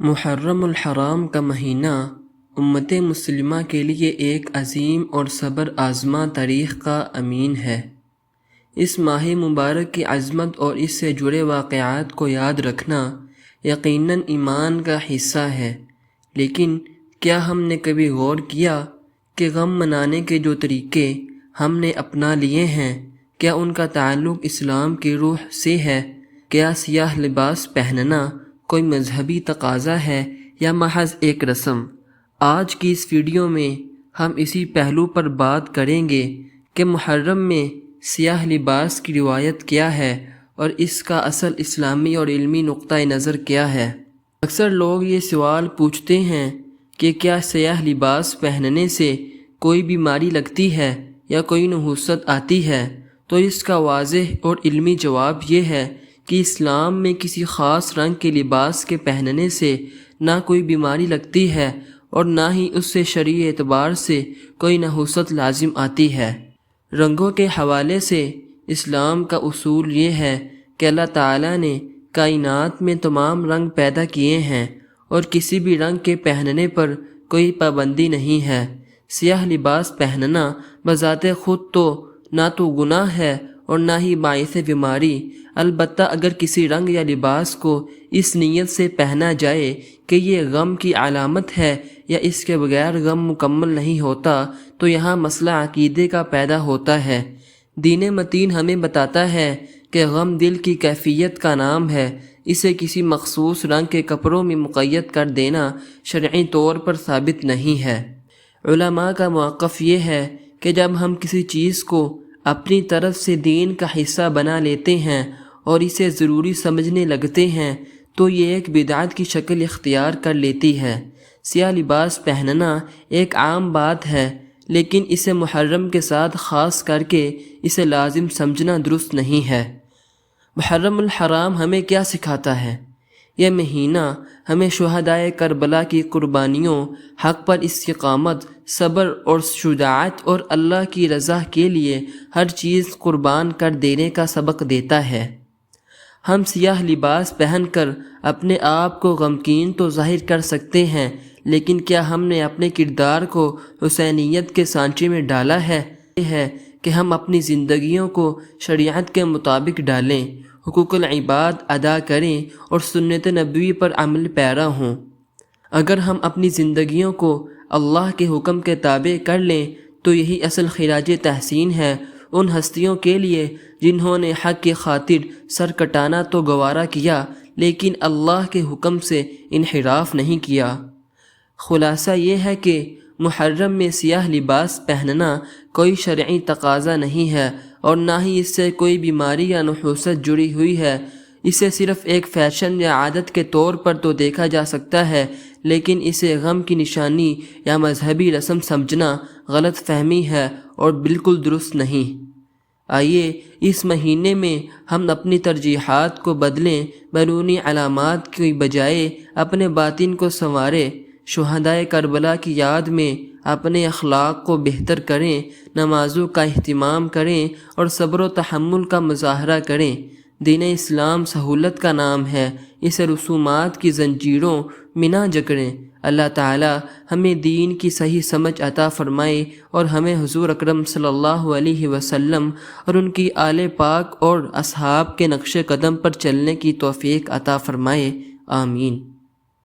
محرم الحرام کا مہینہ امت مسلمہ کے لیے ایک عظیم اور صبر آزما تاریخ کا امین ہے۔ اس ماہ مبارک کی عظمت اور اس سے جڑے واقعات کو یاد رکھنا یقیناً ایمان کا حصہ ہے، لیکن کیا ہم نے کبھی غور کیا کہ غم منانے کے جو طریقے ہم نے اپنا لیے ہیں، کیا ان کا تعلق اسلام کی روح سے ہے؟ کیا سیاہ لباس پہننا کوئی مذہبی تقاضا ہے یا محض ایک رسم؟ آج کی اس ویڈیو میں ہم اسی پہلو پر بات کریں گے کہ محرم میں سیاہ لباس کی روایت کیا ہے اور اس کا اصل اسلامی اور علمی نقطہ نظر کیا ہے۔ اکثر لوگ یہ سوال پوچھتے ہیں کہ کیا سیاہ لباس پہننے سے کوئی بیماری لگتی ہے یا کوئی نحوست آتی ہے؟ تو اس کا واضح اور علمی جواب یہ ہے کہ اسلام میں کسی خاص رنگ کے لباس کے پہننے سے نہ کوئی بیماری لگتی ہے اور نہ ہی اس سے شرعی اعتبار سے کوئی نحوست لازم آتی ہے۔ رنگوں کے حوالے سے اسلام کا اصول یہ ہے کہ اللہ تعالیٰ نے کائنات میں تمام رنگ پیدا کیے ہیں اور کسی بھی رنگ کے پہننے پر کوئی پابندی نہیں ہے۔ سیاہ لباس پہننا بذات خود تو نہ تو گناہ ہے اور نہ ہی باعث بیماری، البتہ اگر کسی رنگ یا لباس کو اس نیت سے پہنا جائے کہ یہ غم کی علامت ہے یا اس کے بغیر غم مکمل نہیں ہوتا تو یہاں مسئلہ عقیدے کا پیدا ہوتا ہے۔ دین متین ہمیں بتاتا ہے کہ غم دل کی کیفیت کا نام ہے، اسے کسی مخصوص رنگ کے کپڑوں میں مقید کر دینا شرعی طور پر ثابت نہیں ہے۔ علماء کا موقف یہ ہے کہ جب ہم کسی چیز کو اپنی طرف سے دین کا حصہ بنا لیتے ہیں اور اسے ضروری سمجھنے لگتے ہیں تو یہ ایک بدعت کی شکل اختیار کر لیتی ہے۔ سیاہ لباس پہننا ایک عام بات ہے، لیکن اسے محرم کے ساتھ خاص کر کے اسے لازم سمجھنا درست نہیں ہے۔ محرم الحرام ہمیں کیا سکھاتا ہے؟ یہ مہینہ ہمیں شہدائے کربلا کی قربانیوں، حق پر استقامت، صبر اور شجاعت اور اللہ کی رضا کے لیے ہر چیز قربان کر دینے کا سبق دیتا ہے۔ ہم سیاہ لباس پہن کر اپنے آپ کو غمگین تو ظاہر کر سکتے ہیں، لیکن کیا ہم نے اپنے کردار کو حسینیت کے سانچے میں ڈالا ہے؟ یہ ہے کہ ہم اپنی زندگیوں کو شریعت کے مطابق ڈالیں، حقوق العباد ادا کریں اور سنت نبوی پر عمل پیرا ہوں۔ اگر ہم اپنی زندگیوں کو اللہ کے حکم کے تابع کر لیں تو یہی اصل خراج تحسین ہے ان ہستیوں کے لیے جنہوں نے حق کی خاطر سر کٹانا تو گوارا کیا لیکن اللہ کے حکم سے انحراف نہیں کیا۔ خلاصہ یہ ہے کہ محرم میں سیاہ لباس پہننا کوئی شرعی تقاضا نہیں ہے اور نہ ہی اس سے کوئی بیماری یا نحوست جڑی ہوئی ہے۔ اسے صرف ایک فیشن یا عادت کے طور پر تو دیکھا جا سکتا ہے، لیکن اسے غم کی نشانی یا مذہبی رسم سمجھنا غلط فہمی ہے اور بالکل درست نہیں۔ آئیے اس مہینے میں ہم اپنی ترجیحات کو بدلیں، بیرونی علامات کی بجائے اپنے باطن کو سنواریں، شہدائے کربلا کی یاد میں اپنے اخلاق کو بہتر کریں، نمازوں کا اہتمام کریں اور صبر و تحمل کا مظاہرہ کریں۔ دین اسلام سہولت کا نام ہے، اسے رسومات کی زنجیروں میں نہ جکڑیں۔ اللہ تعالی ہمیں دین کی صحیح سمجھ عطا فرمائے اور ہمیں حضور اکرم صلی اللہ علیہ وسلم اور ان کی آل پاک اور اصحاب کے نقش قدم پر چلنے کی توفیق عطا فرمائے۔ آمین۔